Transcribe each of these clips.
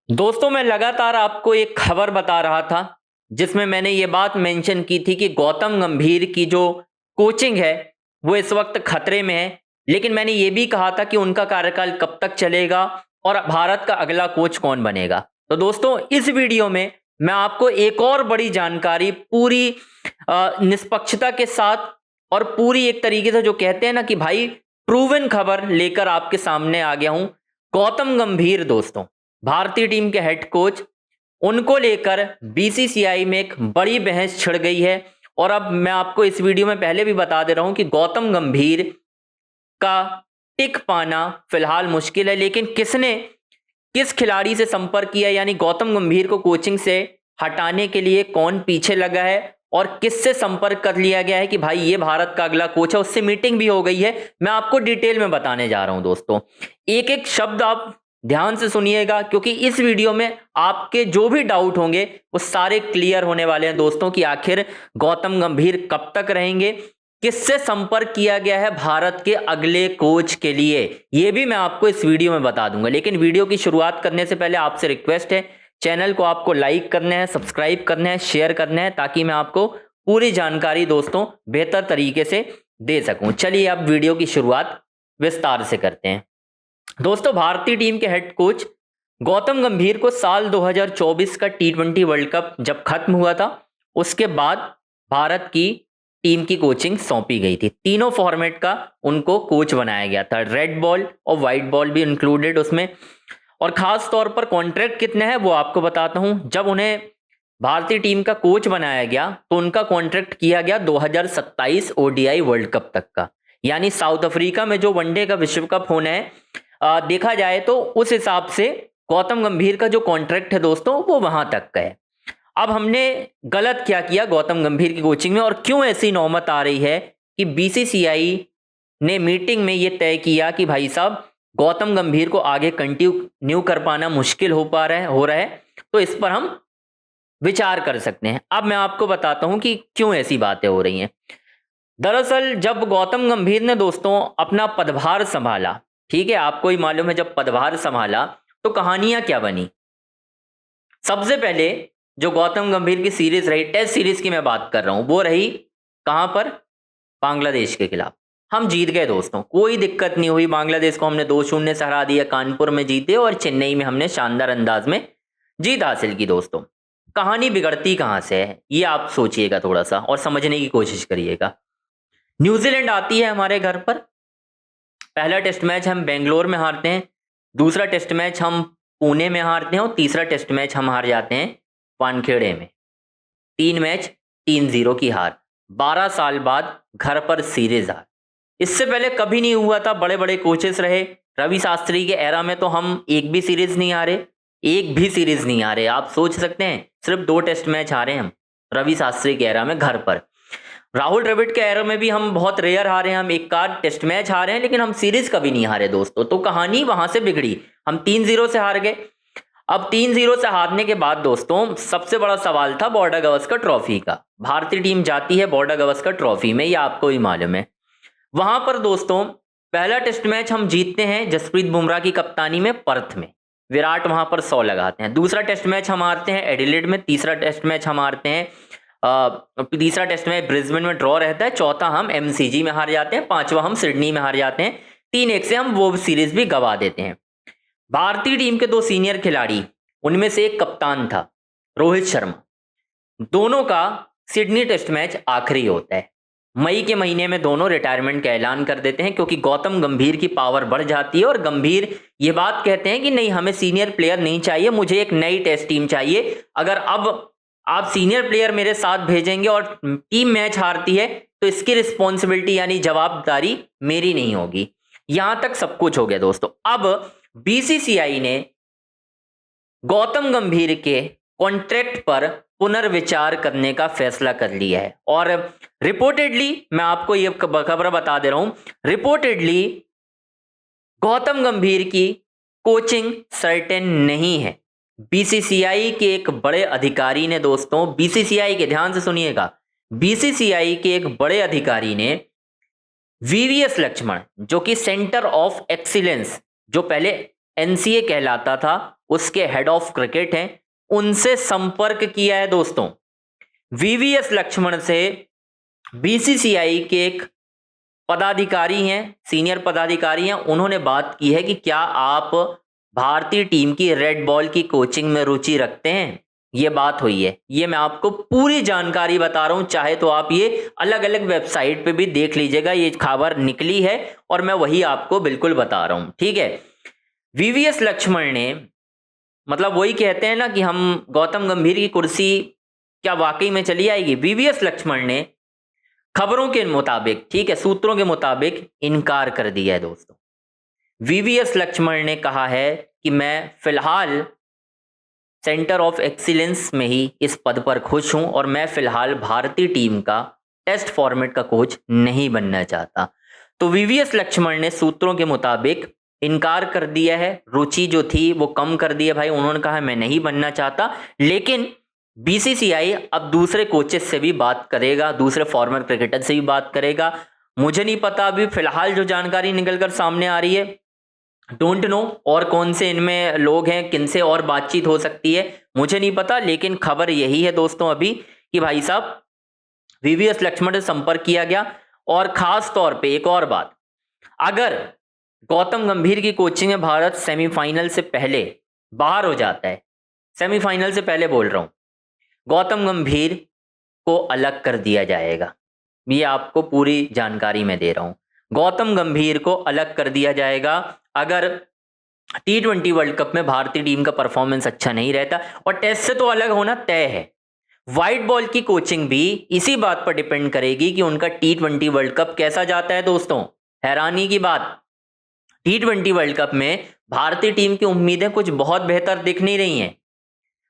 दोस्तों मैं लगातार आपको एक खबर बता रहा था जिसमें मैंने ये बात मेंशन की थी कि गौतम गंभीर की जो कोचिंग है वो इस वक्त खतरे में है। लेकिन मैंने ये भी कहा था कि उनका कार्यकाल कब तक चलेगा और भारत का अगला कोच कौन बनेगा। तो दोस्तों इस वीडियो में मैं आपको एक और बड़ी जानकारी पूरी निष्पक्षता के साथ और पूरी एक तरीके से जो कहते हैं ना कि भाई प्रूवन खबर लेकर आपके सामने आ गया हूं। गौतम गंभीर दोस्तों भारतीय टीम के हेड कोच, उनको लेकर बीसीसीआई में एक बड़ी बहस छिड़ गई है। और अब मैं आपको इस वीडियो में पहले भी बता दे रहा हूं कि गौतम गंभीर का टिक पाना फिलहाल मुश्किल है। लेकिन किसने किस खिलाड़ी से संपर्क किया, यानी गौतम गंभीर को कोचिंग से हटाने के लिए कौन पीछे लगा है और किससे संपर्क कर लिया गया है कि भाई ये भारत का अगला कोच है, उससे मीटिंग भी हो गई है, मैं आपको डिटेल में बताने जा रहा हूं। दोस्तों एक एक शब्द आप ध्यान से सुनिएगा क्योंकि इस वीडियो में आपके जो भी डाउट होंगे वो सारे क्लियर होने वाले हैं दोस्तों कि आखिर गौतम गंभीर कब तक रहेंगे, किससे संपर्क किया गया है भारत के अगले कोच के लिए, यह भी मैं आपको इस वीडियो में बता दूंगा। लेकिन वीडियो की शुरुआत करने से पहले आपसे रिक्वेस्ट है, चैनल को आपको लाइक करना है, सब्सक्राइब करना है, शेयर करना है ताकि मैं आपको पूरी जानकारी दोस्तों बेहतर तरीके से दे सकूं। चलिए अब वीडियो की शुरुआत विस्तार से करते हैं। दोस्तों भारतीय टीम के हेड कोच गौतम गंभीर को साल 2024 का T20 वर्ल्ड कप जब खत्म हुआ था उसके बाद भारत की टीम की कोचिंग सौंपी गई थी। तीनों फॉर्मेट का उनको कोच बनाया गया था, रेड बॉल और व्हाइट बॉल भी इंक्लूडेड उसमें। और खास तौर पर कॉन्ट्रैक्ट कितने हैं वो आपको बताता हूं। जब उन्हें भारतीय टीम का कोच बनाया गया तो उनका कॉन्ट्रैक्ट किया गया 2027 ओडीआई वर्ल्ड कप तक का, यानी साउथ अफ्रीका में जो वनडे का विश्व कप होना है, देखा जाए तो उस हिसाब से गौतम गंभीर का जो कॉन्ट्रैक्ट है दोस्तों वो वहां तक का है। अब हमने गलत क्या किया गौतम गंभीर की कोचिंग में और क्यों ऐसी नौबत आ रही है कि बीसीसीआई ने मीटिंग में ये तय किया कि भाई साहब गौतम गंभीर को आगे कंटिन्यू कर पाना मुश्किल हो रहा है, तो इस पर हम विचार कर सकते हैं। अब मैं आपको बताता हूं कि क्यों ऐसी बातें हो रही हैं। दरअसल जब गौतम गंभीर ने दोस्तों अपना पदभार संभाला, ठीक है, आपको ही मालूम है जब पदभार संभाला तो कहानियां क्या बनी। सबसे पहले जो गौतम गंभीर की सीरीज रही, टेस्ट सीरीज की मैं बात कर रहा हूं, वो रही कहां पर, बांग्लादेश के खिलाफ। हम जीत गए दोस्तों, कोई दिक्कत नहीं हुई, बांग्लादेश को हमने 2-0 से हरा दिया, कानपुर में जीते और चेन्नई में हमने शानदार अंदाज में जीत हासिल की। दोस्तों कहानी बिगड़ती कहां से है ये आप सोचिएगा थोड़ा सा और समझने की कोशिश करिएगा। न्यूजीलैंड आती है हमारे घर पर, पहला टेस्ट मैच हम बेंगलोर में हारते हैं, दूसरा टेस्ट मैच हम पुणे में हारते हैं और तीसरा टेस्ट मैच हम हार जाते हैं वानखेड़े में। 3 मैच 3-0 की हार, 12 साल बाद घर पर सीरीज हार। इससे पहले कभी नहीं हुआ था, बड़े बड़े कोचेस रहे, रवि शास्त्री के एरा में तो हम एक भी सीरीज नहीं हारे, एक भी सीरीज नहीं हारे। आप सोच सकते हैं, सिर्फ 2 टेस्ट मैच हारे हम रवि शास्त्री के एरा में घर पर। राहुल द्रविड़ के एरा में भी हम बहुत रेयर हारे हैं, हम एक आध टेस्ट मैच हारे हैं, लेकिन हम सीरीज कभी नहीं हारे दोस्तों। तो कहानी वहां से बिगड़ी, हम 3-0 से हार गए। अब 3-0 से हारने के बाद दोस्तों सबसे बड़ा सवाल था बॉर्डर गावस्कर ट्रॉफी का। भारतीय टीम जाती है बॉर्डर गावस्कर ट्रॉफी में, यह आपको ही मालूम है। वहां पर दोस्तों पहला टेस्ट मैच हम जीतते हैं जसप्रीत बुमराह की कप्तानी में पर्थ में, विराट वहां पर 100 लगाते हैं। दूसरा टेस्ट मैच हम हारते हैं एडिलेड में, तीसरा टेस्ट मैच हम हारते हैं तीसरा टेस्ट में ब्रिस्बेन में ड्रॉ रहता है, चौथा हम एमसीजी में हार जाते हैं, पांचवा हम सिडनी में हार जाते हैं, 3-1 से हम वो सीरीज भी गवा देते हैं। भारतीय टीम के 2 सीनियर खिलाड़ी, उनमें से एक कप्तान था रोहित शर्मा, दोनों का सिडनी टेस्ट मैच आखिरी होता है। मई के महीने में दोनों रिटायरमेंट का ऐलान कर देते हैं क्योंकि गौतम गंभीर की पावर बढ़ जाती है और गंभीर ये बात कहते हैं कि नहीं, हमें सीनियर प्लेयर नहीं चाहिए, मुझे एक नई टेस्ट टीम चाहिए। अगर अब आप सीनियर प्लेयर मेरे साथ भेजेंगे और टीम मैच हारती है तो इसकी रिस्पॉन्सिबिलिटी यानी जवाबदारी मेरी नहीं होगी। यहां तक सब कुछ हो गया दोस्तों। अब बीसीसीआई ने गौतम गंभीर के कॉन्ट्रैक्ट पर पुनर्विचार करने का फैसला कर लिया है और रिपोर्टेडली, मैं आपको यह खबर बता दे रहा हूं, रिपोर्टेडली गौतम गंभीर की कोचिंग सर्टेन नहीं है। बीसीसीआई के एक बड़े अधिकारी ने दोस्तों, बीसीसीआई के, ध्यान से सुनिएगा, बीसीसीआई के एक बड़े अधिकारी ने वीवीएस लक्ष्मण जो कि सेंटर ऑफ एक्सीलेंस, जो पहले एनसीए कहलाता था, उसके हेड ऑफ क्रिकेट हैं, उनसे संपर्क किया है दोस्तों। वीवीएस लक्ष्मण से बीसीसीआई के एक पदाधिकारी हैं, सीनियर पदाधिकारी हैं, उन्होंने बात की है कि क्या आप भारतीय टीम की रेड बॉल की कोचिंग में रुचि रखते हैं। ये बात हुई है, ये मैं आपको पूरी जानकारी बता रहा हूं, चाहे तो आप ये अलग अलग वेबसाइट पे भी देख लीजिएगा, ये खबर निकली है और मैं वही आपको बिल्कुल बता रहा हूं, ठीक है। वीवीएस लक्ष्मण ने, मतलब वही कहते हैं ना कि हम गौतम गंभीर की कुर्सी क्या वाकई में चली आएगी। वीवीएस लक्ष्मण ने खबरों के मुताबिक, ठीक है, सूत्रों के मुताबिक इनकार कर दिया है दोस्तों। वीवीएस लक्ष्मण ने कहा है कि मैं फिलहाल सेंटर ऑफ एक्सीलेंस में ही इस पद पर खुश हूं और मैं फिलहाल भारतीय टीम का टेस्ट फॉर्मेट का कोच नहीं बनना चाहता। तो वीवीएस लक्ष्मण ने सूत्रों के मुताबिक इनकार कर दिया है, रुचि जो थी वो कम कर दी है भाई। उन्होंने कहा मैं नहीं बनना चाहता, लेकिन बीसीसीआई अब दूसरे कोचेस से भी बात करेगा, दूसरे फॉर्मर क्रिकेटर से भी बात करेगा। मुझे नहीं पता अभी फिलहाल जो जानकारी निकलकर सामने आ रही है, डोंट नो और कौन से इनमें लोग हैं, किनसे और बातचीत हो सकती है मुझे नहीं पता, लेकिन खबर यही है दोस्तों अभी कि भाई साहब वीवीएस लक्ष्मण से संपर्क किया गया। और खास तौर पे एक और बात, अगर गौतम गंभीर की कोचिंग में भारत सेमीफाइनल से पहले बाहर हो जाता है, सेमीफाइनल से पहले बोल रहा हूं, गौतम गंभीर को अलग कर दिया जाएगा। ये आपको पूरी जानकारी मैं दे रहा हूं, गौतम गंभीर को अलग कर दिया जाएगा अगर T20 वर्ल्ड कप में भारतीय टीम का परफॉर्मेंस अच्छा नहीं रहता। और टेस्ट से तो अलग होना तय है। व्हाइट बॉल की कोचिंग भी इसी बात पर डिपेंड करेगी कि उनका T20 वर्ल्ड कप कैसा जाता है दोस्तों। हैरानी की बात, T20 वर्ल्ड कप में भारतीय टीम की उम्मीदें कुछ बहुत बेहतर दिख नहीं रही हैं।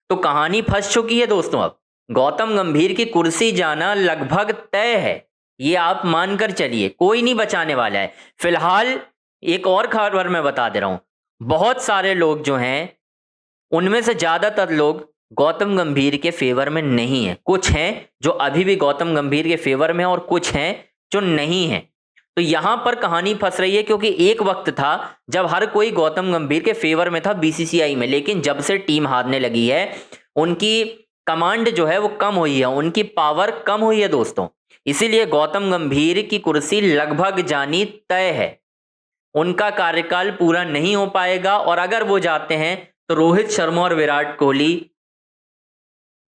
तो कहानी फंस चुकी है दोस्तों। अब गौतम गंभीर की कुर्सी जाना लगभग तय है, ये आप मानकर चलिए, कोई नहीं बचाने वाला है। फिलहाल एक और खबर मैं बता दे रहा हूं, बहुत सारे लोग जो हैं उनमें से ज्यादातर लोग गौतम गंभीर के फेवर में नहीं है। कुछ हैं जो अभी भी गौतम गंभीर के फेवर में और कुछ हैं जो नहीं है। तो यहां पर कहानी फंस रही है, क्योंकि एक वक्त था जब हर कोई गौतम गंभीर के फेवर में था बीसीसीआई में, लेकिन जब से टीम हारने लगी है उनकी कमांड जो है वो कम हुई है, उनकी पावर कम हुई है दोस्तों। इसीलिए गौतम गंभीर की कुर्सी लगभग जानी तय है, उनका कार्यकाल पूरा नहीं हो पाएगा। और अगर वो जाते हैं तो रोहित शर्मा और विराट कोहली,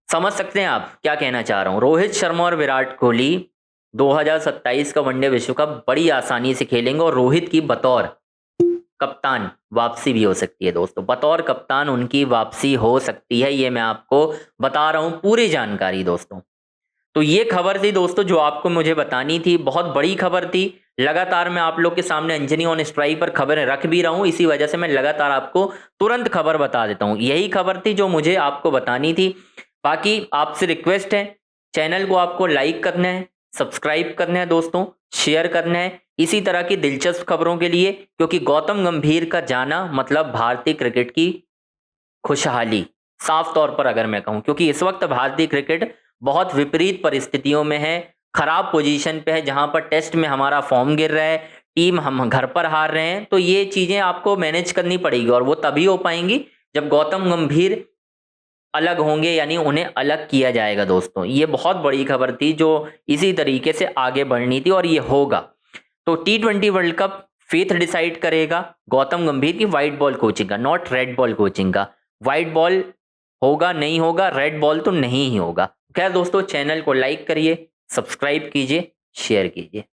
समझ सकते हैं आप क्या कहना चाह रहा हूं, रोहित शर्मा और विराट कोहली 2027 का वनडे विश्व कप बड़ी आसानी से खेलेंगे और रोहित की बतौर कप्तान वापसी भी हो सकती है दोस्तों। बतौर कप्तान उनकी वापसी हो सकती है, ये मैं आपको बता रहा हूं पूरी जानकारी दोस्तों। तो ये खबर थी दोस्तों जो आपको मुझे बतानी थी, बहुत बड़ी खबर थी। लगातार मैं आप लोग के सामने अंजनी ऑन स्ट्राइक पर खबरें रख भी रहा हूं, इसी वजह से मैं लगातार आपको तुरंत खबर बता देता हूं। यही खबर थी जो मुझे आपको बतानी थी। बाकी आपसे रिक्वेस्ट है, चैनल को आपको लाइक करना है, सब्सक्राइब करना है दोस्तों, शेयर करना है इसी तरह की दिलचस्प खबरों के लिए, क्योंकि गौतम गंभीर का जाना मतलब भारतीय क्रिकेट की खुशहाली, साफ तौर पर अगर मैं कहूं, क्योंकि इस वक्त भारतीय क्रिकेट बहुत विपरीत परिस्थितियों में है, खराब पोजीशन पे है, जहां पर टेस्ट में हमारा फॉर्म गिर रहा है, टीम हम घर पर हार रहे हैं। तो ये चीजें आपको मैनेज करनी पड़ेगी और वो तभी हो पाएंगी जब गौतम गंभीर अलग होंगे, यानी उन्हें अलग किया जाएगा दोस्तों। ये बहुत बड़ी खबर थी जो इसी तरीके से आगे बढ़नी थी और ये होगा। तो T20 world cup faith decide करेगा गौतम गंभीर की व्हाइट बॉल कोचिंग का, नॉट रेड बॉल कोचिंग का। व्हाइट बॉल होगा नहीं होगा, रेड बॉल तो नहीं ही होगा। खैर दोस्तों, चैनल को लाइक करिए, सब्सक्राइब कीजिए, शेयर कीजिए।